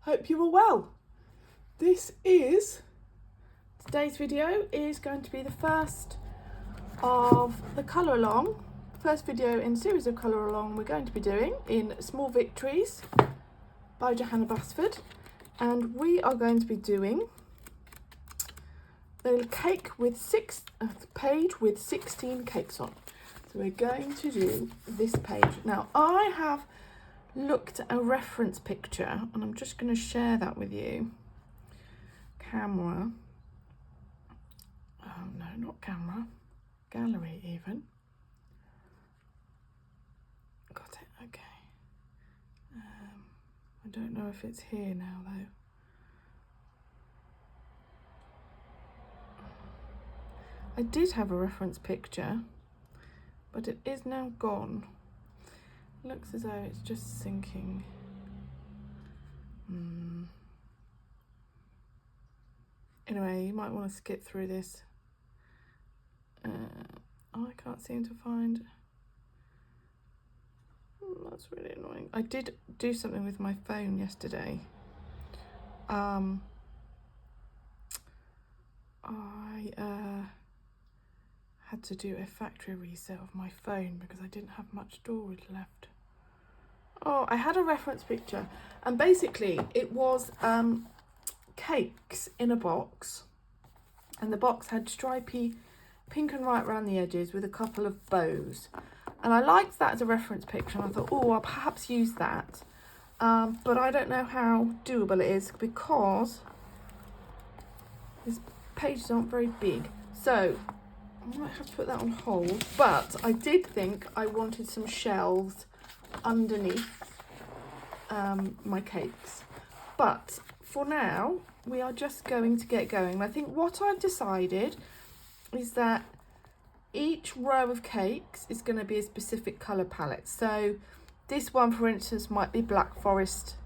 Hope you are well. Today's video is going to be the first of the colour along, first video in a series of colour along we're going to be doing in Small Victories by Johanna Basford, and we are going to be doing the cake with page with 16 cakes on. So we're going to do this page. Now I have looked at a reference picture and I'm just going to share that with you. Camera. Oh no, not camera. Gallery even. Got it, okay. I don't know if it's here now though. I did have a reference picture, but it is now gone. Looks as though it's just sinking. Anyway, you might want to skip through this. I can't seem to find. That's really annoying. I did do something with my phone yesterday. I had to do a factory reset of my phone because I didn't have much storage left. Oh, I had a reference picture, and basically it was cakes in a box, and the box had stripy pink and white around the edges with a couple of bows, and I liked that as a reference picture, and I thought, oh, I'll perhaps use that, but I don't know how doable it is because these pages aren't very big, so I might have to put that on hold. But I did think I wanted some shelves underneath my cakes, but for now we are just going to get going. And I think what I've decided is that each row of cakes is going to be a specific colour palette. So this one, for instance, might be Black Forest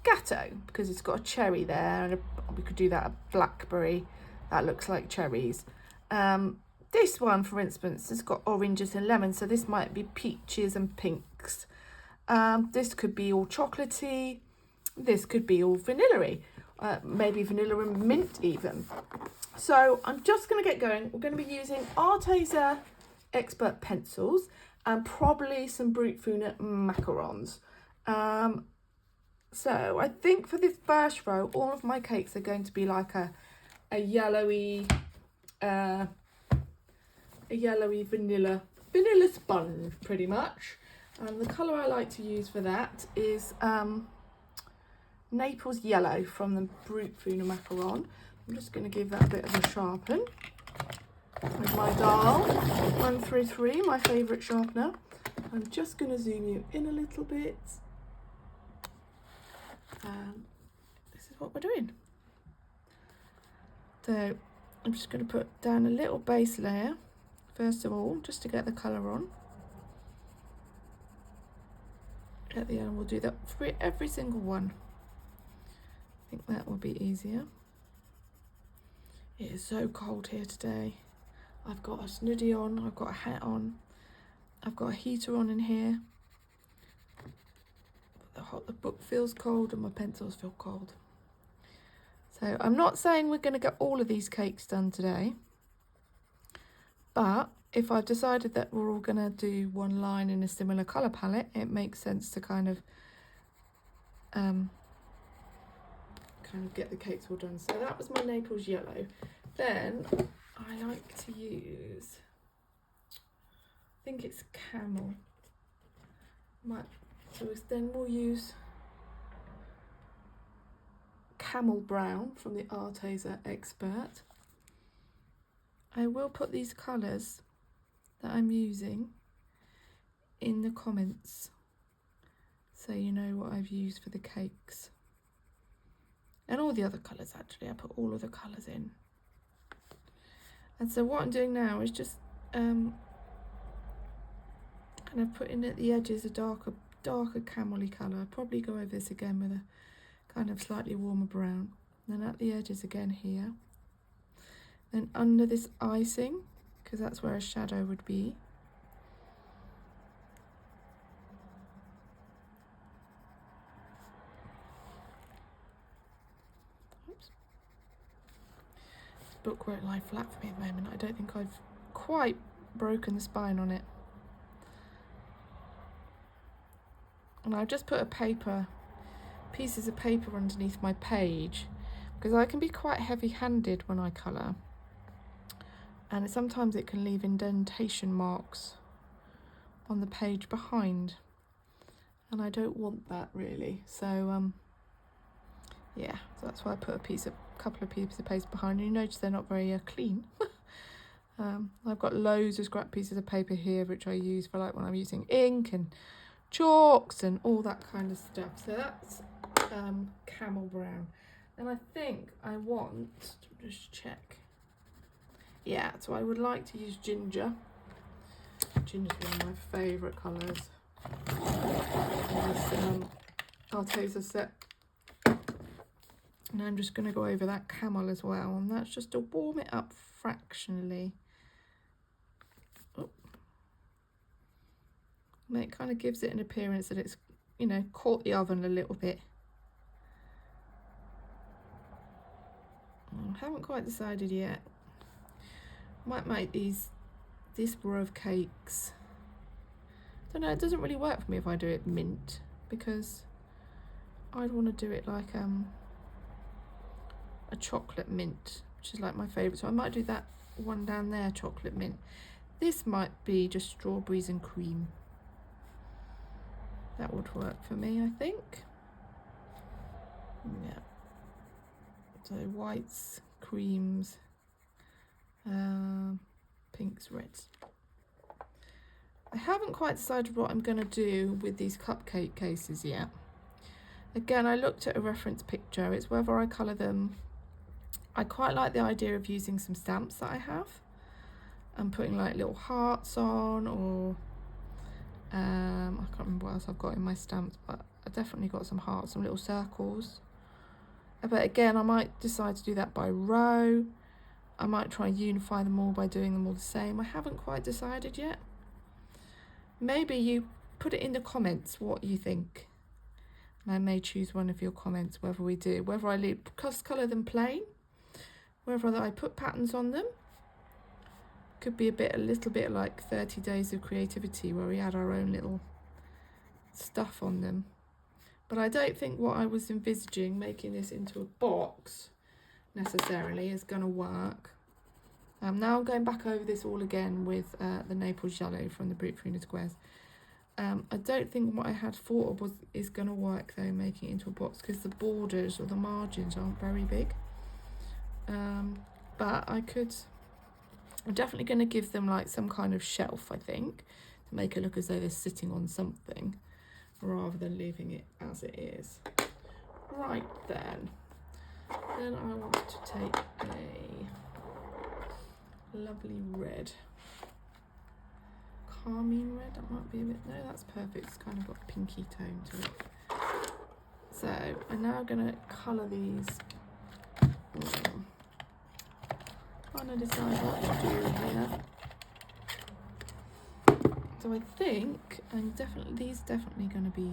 Gatto because it's got a cherry there, and we could do that a blackberry that looks like cherries. This one, for instance, has got oranges and lemons, so this might be peaches and pinks. This could be all chocolatey. This could be all vanilla-y. Maybe vanilla and mint even. So I'm just going to get going. We're going to be using Arteza Expert pencils and probably some Brutfuner macarons. So I think for this first row, all of my cakes are going to be like a yellowy vanilla sponge, pretty much. And the colour I like to use for that is Naples yellow from the Brutfuner macaron. I'm just going to give that a bit of a sharpen with my dial 133, my favourite sharpener. I'm just going to zoom you in a little bit. This is what we're doing. So I'm just going to put down a little base layer first of all, just to get the colour on. At the end we'll do that for every single one. I think that will be easier. It is so cold here today. I've got a snuddy on, I've got a hat on, I've got a heater on in here. The book feels cold and my pencils feel cold. So I'm not saying we're going to get all of these cakes done today, but if I've decided that we're all going to do one line in a similar colour palette, it makes sense to kind of get the cakes all done. So that was my Naples yellow. Then I like to use, I think it's camel. Then we'll use camel brown from the Arteza Expert. I will put these colours that I'm using in the comments so you know what I've used for the cakes. And all the other colours, actually, I put all of the colours in. And so what I'm doing now is just kind of putting at the edges a darker camel-y colour. I'll probably go over this again with a kind of slightly warmer brown. And then at the edges again here. Then under this icing, because that's where a shadow would be. book won't lie flat for me at the moment. I don't think I've quite broken the spine on it. And I've just put pieces of paper underneath my page, because I can be quite heavy-handed when I colour, and sometimes it can leave indentation marks on the page behind, and I don't want that really. So yeah, so that's why I put a couple of pieces of paper behind. You notice they're not very clean. I've got loads of scrap pieces of paper here which I use for like when I'm using ink and chalks and all that kind of stuff. So that's camel brown. And I think I want to just check. Yeah, so I would like to use ginger. Ginger's one of my favourite colours. This Arteza set. And I'm just going to go over that camel as well, and that's just to warm it up fractionally. Oh. And it kind of gives it an appearance that it's, you know, caught the oven a little bit. I haven't quite decided yet. Might make this row of cakes. Don't know, it doesn't really work for me if I do it mint, because I'd want to do it like a chocolate mint, which is like my favourite. So I might do that one down there, chocolate mint. This might be just strawberries and cream. That would work for me, I think. Yeah. So whites, creams, pinks, reds. I haven't quite decided what I'm going to do with these cupcake cases yet. Again, I looked at a reference picture. It's whether I colour them. I quite like the idea of using some stamps that I have and putting like little hearts on, or I can't remember what else I've got in my stamps, but I definitely got some hearts, some little circles. But again, I might decide to do that by row. I might try and unify them all by doing them all the same. I haven't quite decided yet. Maybe you put it in the comments what you think. And I may choose one of your comments whether I colour them plain, whether I put patterns on them. Could be a little bit like 30 Days of Creativity, where we add our own little stuff on them. But I don't think what I was envisaging, making this into a box necessarily, is going to work. Now I'm going back over this all again with the Naples yellow from the Brutfuner squares. I don't think what I had thought of is going to work though, making it into a box, because the borders or the margins aren't very big. But I'm definitely going to give them like some kind of shelf, I think, to make it look as though they're sitting on something rather than leaving it as it is. Right then I want to take a lovely red, carmine red. That might be a bit, no, that's perfect. It's kind of got a pinky tone to it. So I'm now going to colour these. Trying to decide what to do here. So I think these definitely going to be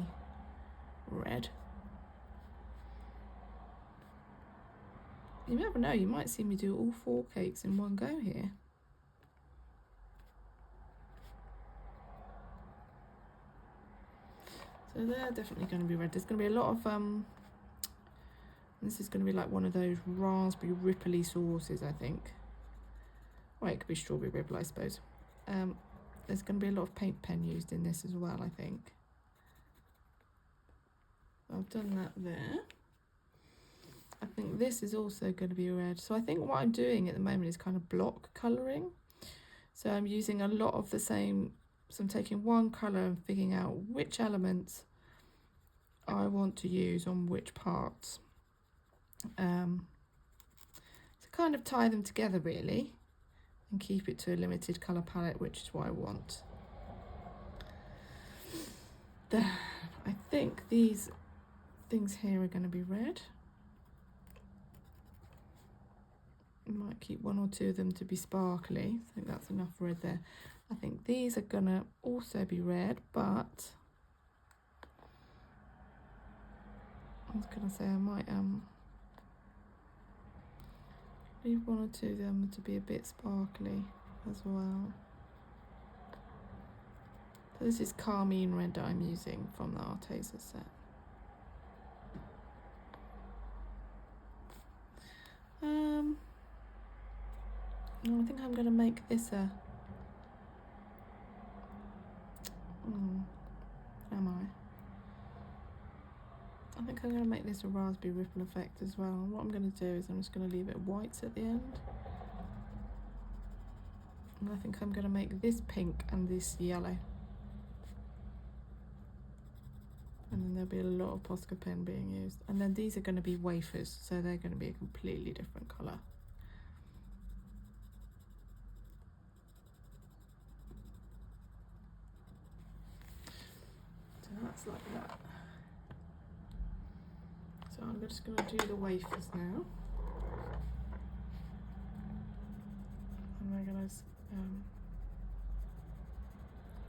red. You never know, you might see me do all 4 cakes in one go here. So they're definitely going to be red. There's going to be a lot of this is going to be like one of those raspberry ripply sauces, I think. Well, it could be strawberry ripple, I suppose. There's going to be a lot of paint pen used in this as well, I think. I've done that there. I think this is also going to be red. So I think what I'm doing at the moment is kind of block colouring. So I'm using a lot of the same. So I'm taking one colour and figuring out which elements I want to use on which parts. To kind of tie them together really, and keep it to a limited colour palette, which is what I want. I think these things here are going to be red. I might keep 1 or 2 of them to be sparkly. I think that's enough red there. I think these are going to also be red, but I was going to say I might Leave one or two of them to be a bit sparkly as well. So this is carmine red that I'm using from the Arteza set. I think I'm going to make this a... am I? I think I'm going to make this a raspberry ripple effect as well. And what I'm going to do is I'm just going to leave it whites at the end. And I think I'm going to make this pink and this yellow. And then there'll be a lot of Posca pen being used. And then these are going to be wafers, so they're going to be a completely different colour. So that's like that. So I'm just going to do the wafers now. And we're going to...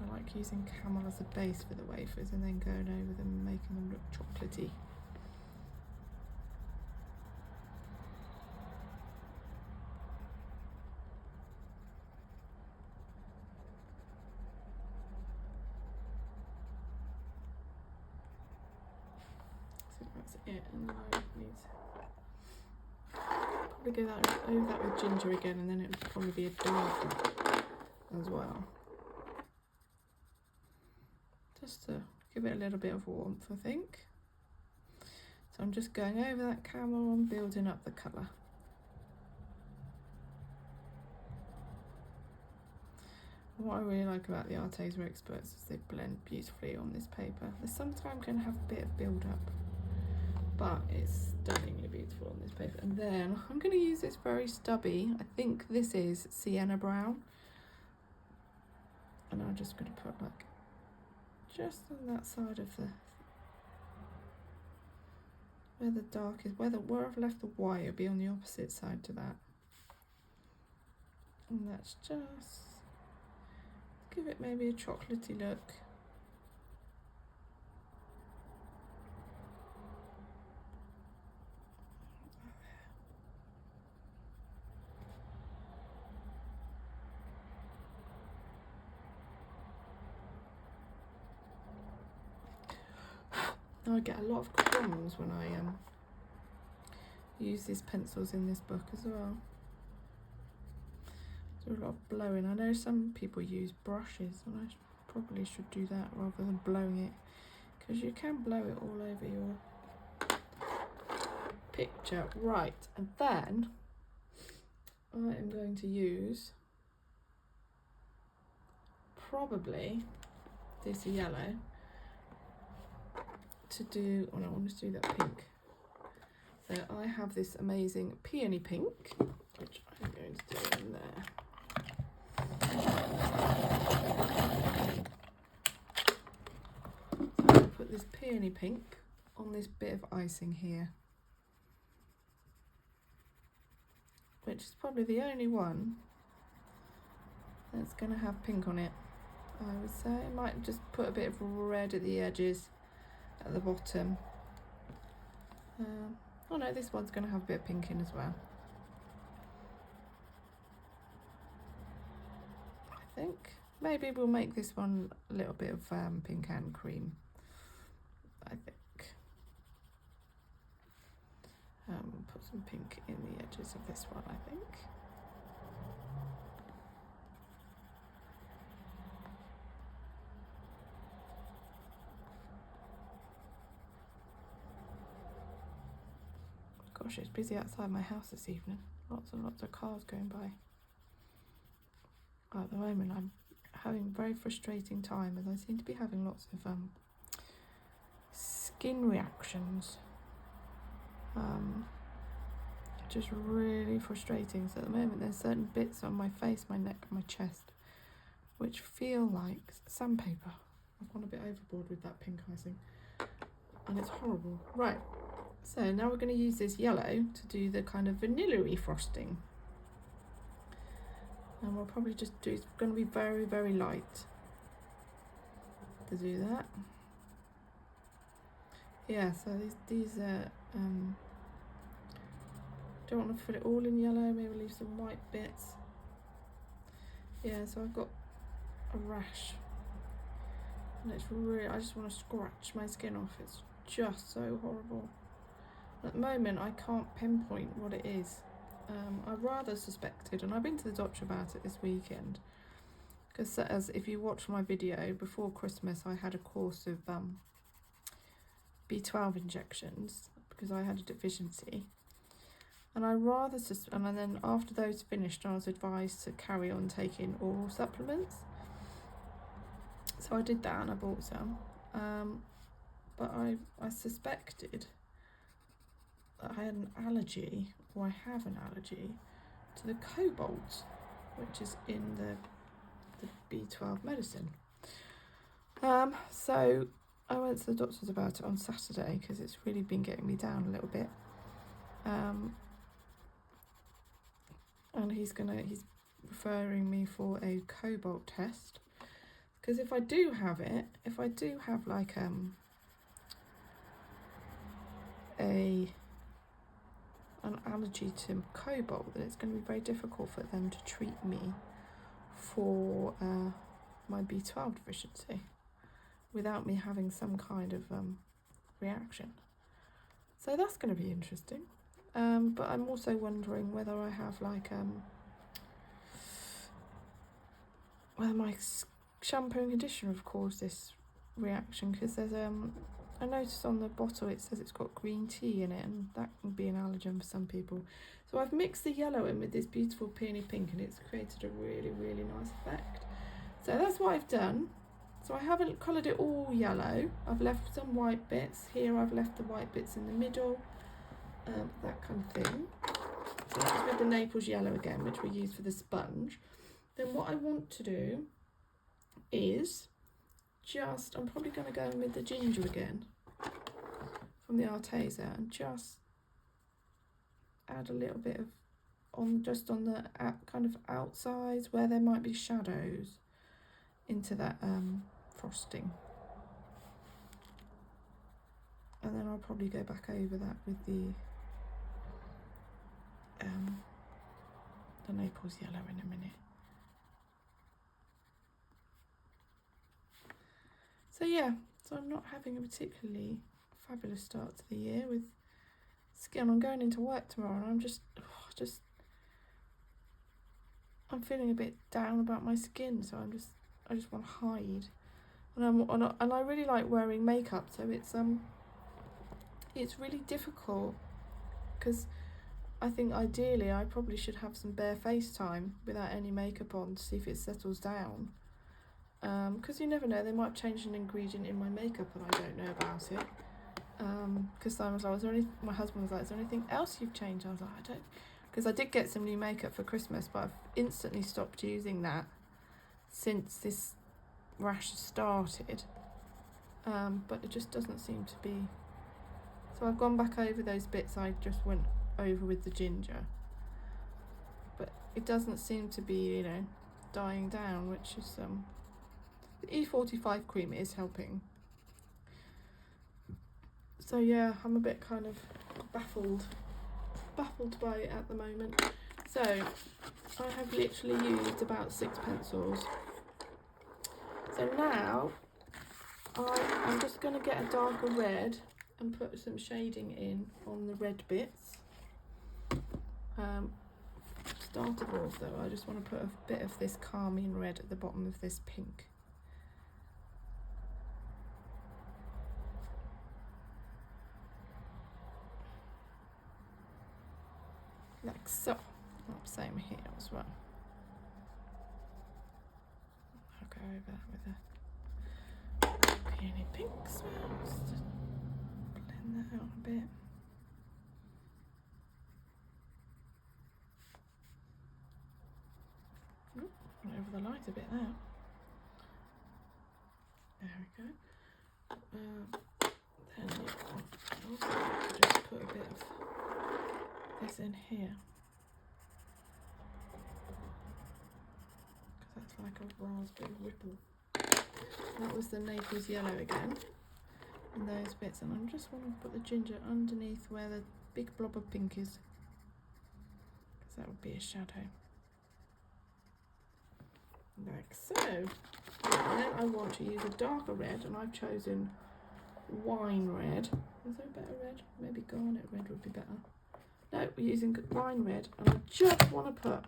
I like using camel as a base for the wafers and then going over them and making them look chocolatey. So that's it, and then I need to probably go over that with ginger again, and then it would probably be a dark as well. Just to give it a little bit of warmth, I think. So I'm just going over that camel and building up the colour. What I really like about the Arteza Experts is they blend beautifully on this paper. They sometimes can have a bit of build up, but it's stunningly beautiful on this paper. And then I'm going to use this very stubby, I think this is sienna brown. And I'm just going to put like just on that side of the, where the dark is, where I've left the white, it'll be on the opposite side to that. And that's just, give it maybe a chocolatey look. I get a lot of crumbs when I use these pencils in this book as well. Do a lot of blowing. I know some people use brushes, and I probably should do that rather than blowing it, because you can blow it all over your picture. Right, and then I am going to use probably this yellow to do, oh no, I want to do that pink. So I have this amazing peony pink, which I'm going to do in there. So I'm going to put this peony pink on this bit of icing here, which is probably the only one that's going to have pink on it. I would say I might just put a bit of red at the edges at the bottom. Oh no, this one's going to have a bit of pink in as well. I think maybe we'll make this one a little bit of pink and cream. I think. Put some pink in the edges of this one, I think. Gosh, it's busy outside my house this evening. Lots and lots of cars going by. At the moment, I'm having a very frustrating time, as I seem to be having lots of skin reactions. Just really frustrating. So at the moment, there's certain bits on my face, my neck, and my chest, which feel like sandpaper. I've gone a bit overboard with that pink icing, and it's horrible. Right. So now we're going to use this yellow to do the kind of vanilla-y frosting. And we'll probably just do, it's going to be very, very light to do that. Yeah, so these are don't want to fill it all in yellow, maybe leave some white bits. Yeah, so I've got a rash. And it's really, I just want to scratch my skin off. It's just so horrible. At the moment, I can't pinpoint what it is. I rather suspected, and I've been to the doctor about it this weekend. Because as if you watch my video, before Christmas I had a course of B12 injections because I had a deficiency. And and then after those finished, I was advised to carry on taking oral supplements. So I did that and I bought some. But I suspected that I had an allergy, or I have an allergy, to the cobalt, which is in the B12 medicine. So I went to the doctors about it on Saturday because it's really been getting me down a little bit. And he's referring me for a cobalt test, because if I do have like an allergy to cobalt, then it's going to be very difficult for them to treat me for my B12 deficiency without me having some kind of reaction. So that's going to be interesting. But I'm also wondering whether I have like whether my shampoo and conditioner have caused this reaction, because there's I noticed on the bottle it says it's got green tea in it, and that can be an allergen for some people. So I've mixed the yellow in with this beautiful peony pink, and it's created a really, really nice effect. So that's what I've done. So I haven't coloured it all yellow. I've left some white bits. Here I've left the white bits in the middle, that kind of thing. So that's with the Naples yellow again, which we use for the sponge. Then what I want to do is I'm probably going to go in with the ginger again from the Arteza, and just add a little bit of on the kind of outsides where there might be shadows into that frosting. And then I'll probably go back over that with the Naples yellow in a minute. So yeah, so I'm not having a particularly fabulous start to the year with skin. I'm going into work tomorrow, and I'm feeling a bit down about my skin, so I just want to hide. And I really like wearing makeup, so it's really difficult, because I think ideally I probably should have some bare face time without any makeup on to see if it settles down. Because you never know, they might have changed an ingredient in my makeup and I don't know about it. Because my husband was like, is there anything else you've changed? I was like, I don't, because I did get some new makeup for Christmas, but I've instantly stopped using that since this rash started. But it just doesn't seem to be. So I've gone back over those bits I just went over with the ginger, but it doesn't seem to be, dying down, which is the E45 cream is helping. So yeah, I'm a bit kind of baffled by it at the moment. So I have literally used about 6 pencils. So now I'm just going to get a darker red and put some shading in on the red bits. Start of all though, I just want to put a bit of this carmine red at the bottom of this pink. Like so. Same here as well. I'll go over that with a peony pink as well. Just blend that out a bit. Went over the light a bit now. There we go. Then also just put a bit of this in here, because that's like a raspberry ripple. That was the Naples yellow again, and those bits, and I just want to put the ginger underneath where the big blob of pink is. because that would be a shadow. Like so. And then I want to use a darker red, and I've chosen wine red. Is there a better red? Maybe garnet red would be better. No, we're using wine red, and I just want to put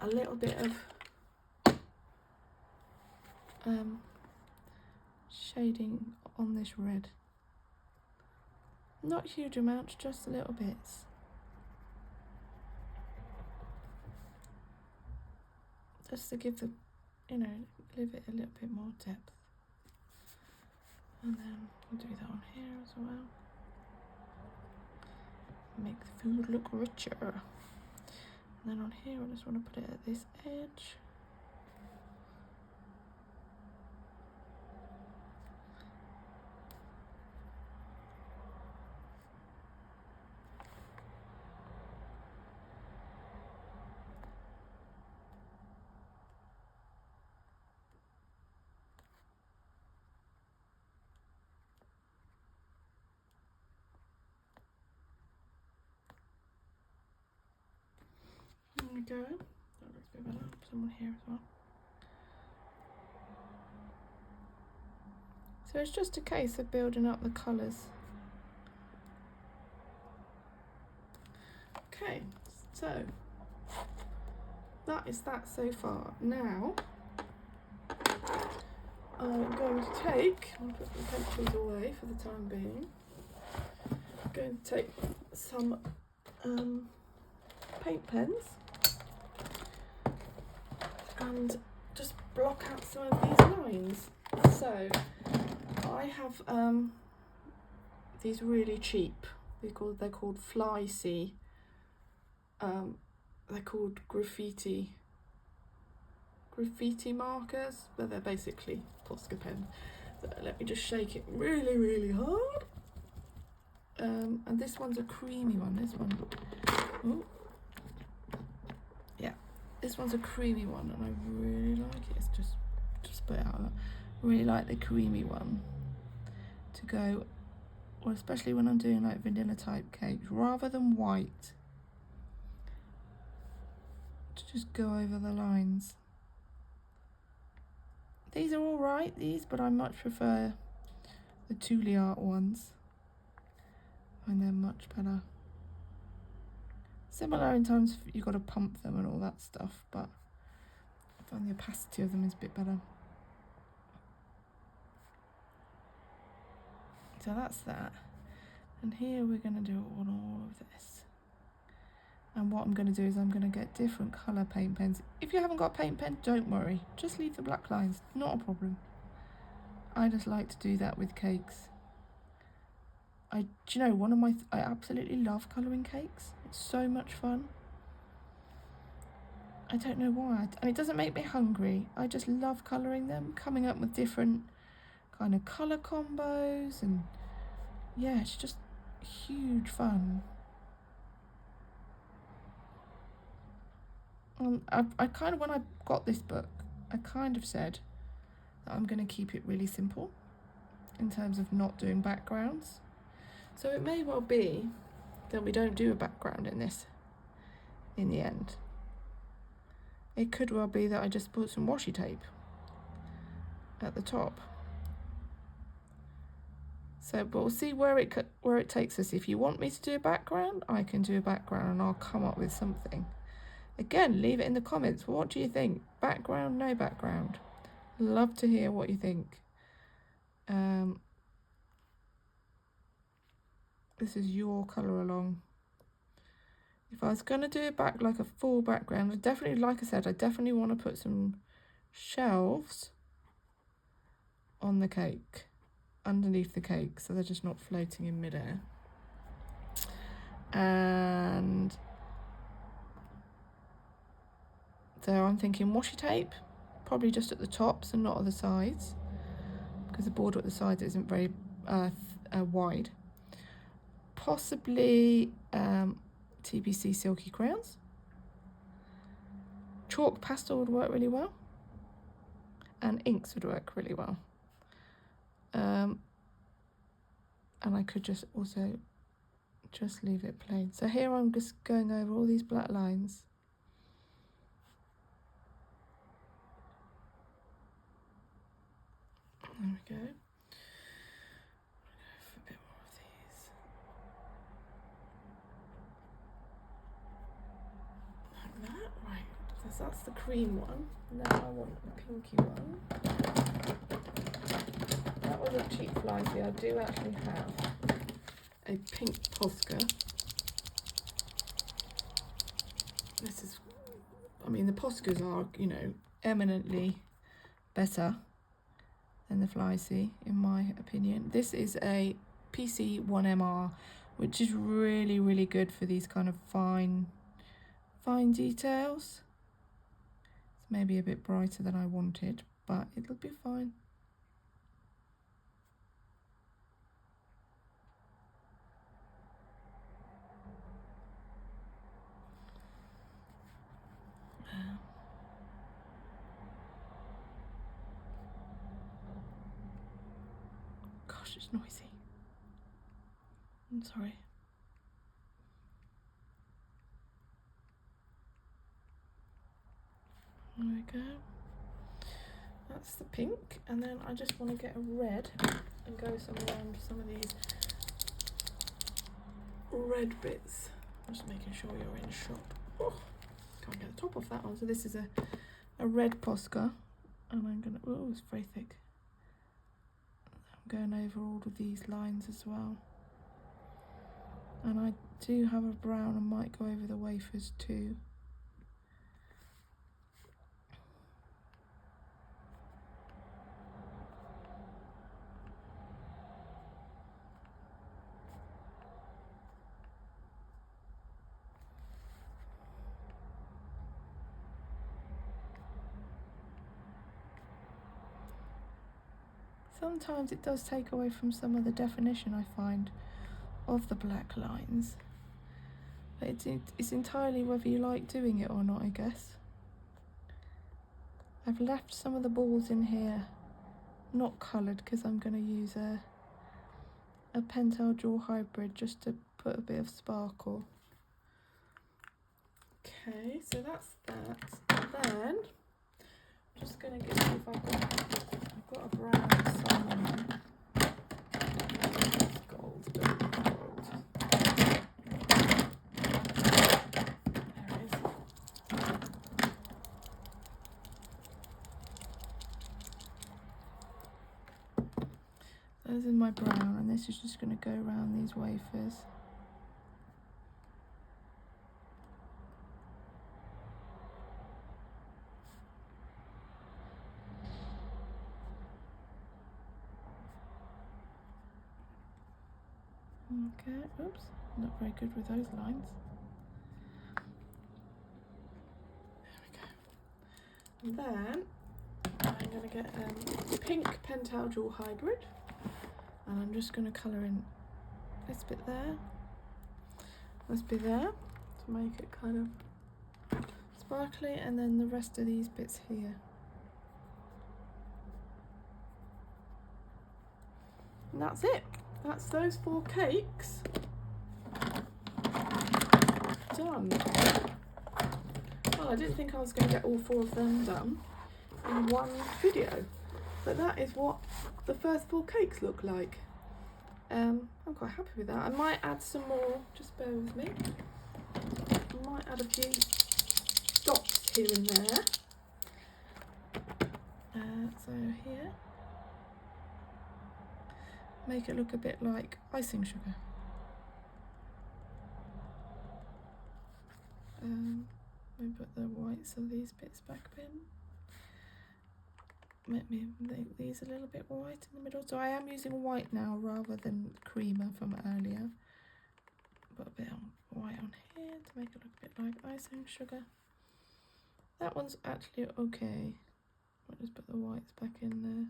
a little bit of shading on this red. Not huge amounts, just little bits. Just to give the, you know, give it a little bit more depth. And then we'll do that on here as well. Make the food look richer. And then on here, I just want to put it at this edge. There we go. That looks a bit better. Someone here as well. So it's just a case of building up the colours. Okay, so that is that so far. Now I'm going to take, I'll put the pencils away for the time being. I'm going to take some paint pens and just block out some of these lines. So I have these really cheap, they're called Fly-See. They're called graffiti markers, but they're basically Posca pen. So let me just shake it really, really hard. And this one's a creamy one. This one, ooh. Yeah, this one's a creamy one, and I really like it. It's just put it out. I really like the creamy one to go, well, especially when I'm doing like vanilla type cakes, rather than white. To just go over the lines. These are all right, but I much prefer the Tule Art ones. And they're much better. Similar in terms of you've got to pump them and all that stuff, but I find the opacity of them is a bit better. So that's that. And here we're going to do on all of this. And what I'm going to do is I'm going to get different colour paint pens. If you haven't got a paint pen, don't worry. Just leave the black lines. Not a problem. I just like to do that with cakes. Do you know, I absolutely love colouring cakes. It's so much fun. I don't know why. And it doesn't make me hungry. I just love colouring them, coming up with different kind of colour combos. And yeah, it's just huge fun. I kind of, when I got this book, I kind of said that I'm going to keep it really simple in terms of not doing backgrounds. So it may well be that we don't do a background in this in the end. It could well be that I just put some washi tape at the top. So, but we'll see where it takes us. If you want me to do a background, I can do a background and I'll come up with something. Again, leave it in the comments. What do you think? Background, no background? Love to hear what you think. This is your colour along. If I was going to do it back like a full background, I definitely, like I said, I definitely want to put some shelves on the cake, underneath the cake, so they're just not floating in midair. And so I'm thinking washi tape, probably just at the tops and not at the sides, because the border at the sides isn't very wide. Possibly TBC silky crayons. Chalk pastel would work really well, and inks would work really well. And I could just also just leave it plain. So here I'm just going over all these black lines. There we go. For a bit more of these. Like that, right. So that's the cream one. Now I want the pinky one. That was a cheap flyby. I do actually have a pink Posca. This is, I mean, the Poscas are, you know, eminently better than the Flycy, in my opinion. This is a PC1MR, which is really, really good for these kind of fine details. It's maybe a bit brighter than I wanted, but it'll be fine. Gosh, it's noisy. I'm sorry. There we go. That's the pink, and then I just want to get a red and go around some of these red bits. I'm just making sure you're in shop. Oh, can't get the top off that one. So this is a red Posca, and I'm gonna, oh, it's very thick. I'm going over all of these lines as well. And I do have a brown and might go over the wafers too. Sometimes it does take away from some of the definition, I find, of the black lines. But it's entirely whether you like doing it or not, I guess. I've left some of the balls in here not coloured because I'm going to use a pentel jewel hybrid just to put a bit of sparkle. Okay, so that's that. And then I'm just going to see if I've got a brown salmon. Gold. There it is. Those are my brown, and this is just going to go around these wafers. Okay, oops, not very good with those lines. There we go. And then I'm going to get pink pentel jewel hybrid, and I'm just going to colour in this bit there, this bit there, to make it kind of sparkly, and then the rest of these bits here. And that's it. That's those 4 cakes done. Well, I didn't think I was going to get all 4 of them done in one video, but that is what the first 4 cakes look like. I'm quite happy with that. I might add some more, just bear with me. I might add a few dots here and there. So here. Make it look a bit like icing sugar. We put the whites of these bits back in. Maybe make these a little bit white in the middle. So I am using white now rather than creamer from earlier. Put a bit of white on here to make it look a bit like icing sugar. That one's actually okay. I'll just put the whites back in there.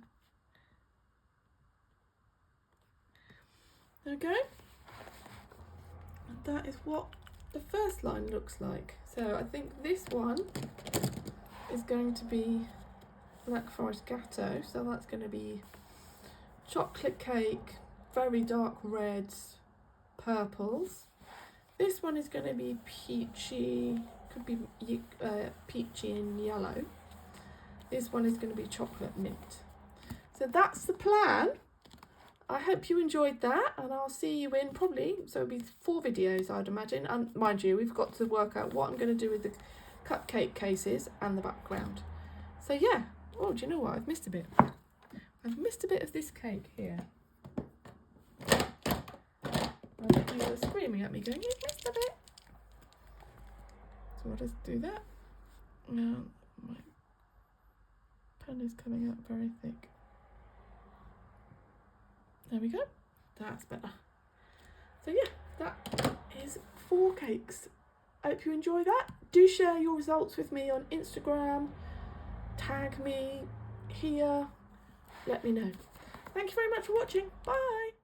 Okay, and that is what the first line looks like. So I think this one is going to be Black Forest Gatto, so that's going to be chocolate cake, very dark reds, purples. This one is going to be peachy, could be peachy and yellow. This one is going to be chocolate mint. So that's the plan. I hope you enjoyed that, and I'll see you in probably, so it'll be 4 videos I'd imagine. And mind you, we've got to work out what I'm going to do with the cupcake cases and the background. So yeah, oh, do you know what? I've missed a bit. I've missed a bit of this cake here. And you were screaming at me going, you've missed a bit. So I'll just do that. Now, my pen is coming out very thick. There we go. That's better. So yeah, that is 4 cakes. I hope you enjoy that. Do share your results with me on Instagram. Tag me here. Let me know. Thank you very much for watching. Bye.